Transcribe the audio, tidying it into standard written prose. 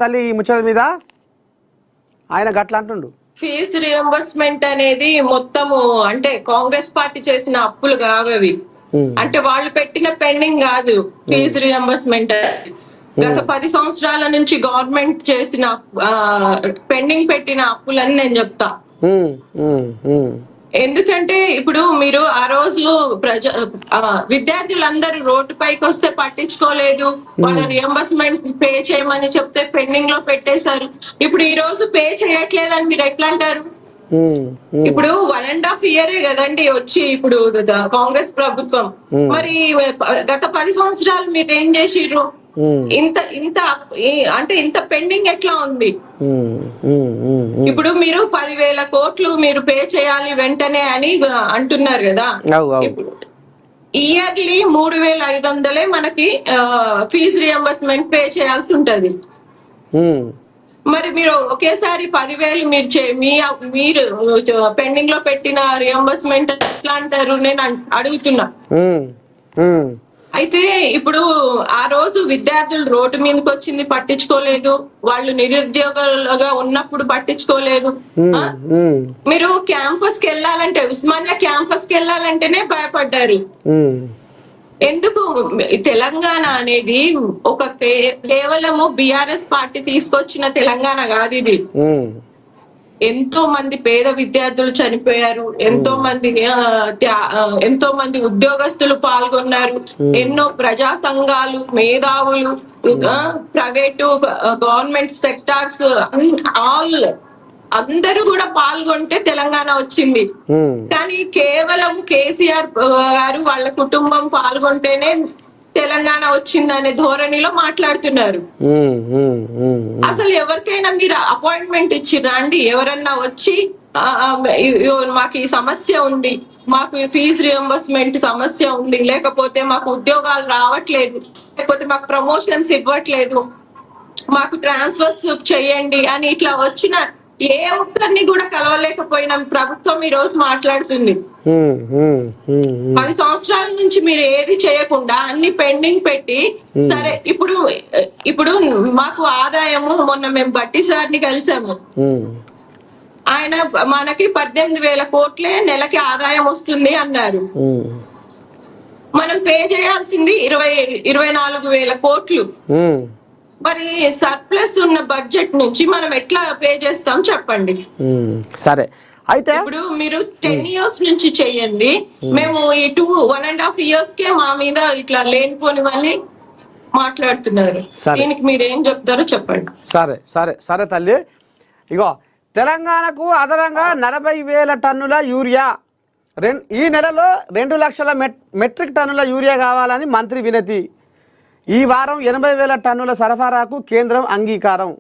తల్లి ఈ ముచ్చట మీద ఆయన గట్ల అంటుండు. ఫీజు రియంబర్స్మెంట్ అనేది మొత్తము అంటే కాంగ్రెస్ పార్టీ చేసిన అప్పులు కావవి. అంటే వాళ్ళు పెట్టిన పెండింగ్ కాదు ఫీజు రియంబర్స్మెంట్. గత 10 సంవత్సరాల నుంచి గవర్నమెంట్ చేసిన పెండింగ్ పెట్టిన అప్పులని నేను చెప్తా. ఎందుకంటే ఇప్పుడు మీరు ఆ రోజు విద్యార్థులందరూ రోడ్డు పైకి వస్తే పట్టించుకోలేదు, వాళ్ళ రియంబర్స్మెంట్ పే చేయమని చెప్తే పెండింగ్ లో పెట్టేశారు. ఇప్పుడు ఈ రోజు పే చేయట్లేదని మీరు ఎట్లా అంటారు? ఇప్పుడు 1.5 year కదండి వచ్చి ఇప్పుడు కాంగ్రెస్ ప్రభుత్వం. మరి గత 10 సంవత్సరాలు మీరు ఏం చేసిర్రు? ఇంత ఇంత అంటే ఇంత పెండింగ్ ఎట్లా ఉంది? ఇప్పుడు మీరు 10,000 కోట్లు మీరు పే చేయాలి వెంటనే అని అంటున్నారు కదా. ఇయర్లీ 3,500 మనకి ఫీజు రియంబర్స్మెంట్ పే చేయాల్సి ఉంటది. మరి మీరు ఒకేసారి 10,000 మీరు పెండింగ్ లో పెట్టిన రియంబర్స్మెంట్ ఎట్లా అంటారు? నేను అడుగుతున్నా. అయితే ఇప్పుడు ఆ రోజు విద్యార్థులు రోడ్డు మీదకి వచ్చింది పట్టించుకోలేదు, వాళ్ళు నిరుద్యోగులుగా ఉన్నప్పుడు పట్టించుకోలేదు. మీరు క్యాంపస్ కి వెళ్ళాలంటే, ఉస్మానియా క్యాంపస్ కి వెళ్ళాలంటేనే భయపడ్డారు. ఎందుకు? తెలంగాణ అనేది ఒక కేవలము బిఆర్ఎస్ పార్టీ తీసుకొచ్చిన తెలంగాణ కాదు ఇది. ఎంతో మంది పేద విద్యార్థులు చనిపోయారు, ఎంతో మంది ఉద్యోగస్తులు పాల్గొన్నారు, ఎన్నో ప్రజా సంఘాలు, మేధావులు, ప్రైవేటు గవర్నమెంట్ సెక్టార్స్ అందరూ కూడా పాల్గొంటే తెలంగాణ వచ్చింది. కానీ కేవలం కేసీఆర్ గారు వాళ్ళ కుటుంబం పాల్గొంటేనే తెలంగాణ వచ్చిందనే ధోరణిలో మాట్లాడుతున్నారు. అసలు ఎవరికైనా మీరు అపాయింట్మెంట్ ఇచ్చిర్రా అండి? ఎవరన్నా వచ్చి మాకు ఈ సమస్య ఉంది, మాకు ఫీజు రియంబర్స్మెంట్ సమస్య ఉంది, లేకపోతే మాకు ఉద్యోగాలు రావట్లేదు, లేకపోతే మాకు ప్రమోషన్స్ ఇవ్వట్లేదు, మాకు ట్రాన్స్ఫర్స్ చేయండి అని ఇట్లా వచ్చిన ఏ ఒక్కరిని కూడా కలవలేకపోయినా ప్రభుత్వం ఈ రోజు మాట్లాడుతుంది. 10 సంవత్సరాల నుంచి మీరు ఏది చేయకుండా అన్ని పెండింగ్ పెట్టి, సరే ఇప్పుడు మాకు ఆదాయము, మొన్న మేము బట్టి సార్ని కలిసాము, ఆయన మనకి 18,000 కోట్లే నెలకి ఆదాయం వస్తుంది అన్నారు. మనం పే చేయాల్సింది 24,000 కోట్లు. మరి సర్ప్లస్ ఉన్న బడ్జెట్ నుంచి మనం ఎట్లా పే చేస్తాం చెప్పండి? సరే, అయితే ఇప్పుడు మీరు 10 years నుంచి చెయ్యండి, మేము ఈ 1.5 years కే మా మీద ఇట్లా లేనిపోనివన్నీ మాట్లాడుతున్నారు. దీనికి మీరు ఏం చెప్తారో చెప్పండి. సరే సరే సరే తల్లి, ఇగో తెలంగాణకు అదనంగా 40,000 టన్నుల యూరియా, ఈ నెలలో 2 లక్షల మెట్రిక్ టన్నుల యూరియా కావాలని మంత్రి వినతి. ఈ వారం 80,000 టన్నుల సరఫరాకు కేంద్రం అంగీకారం.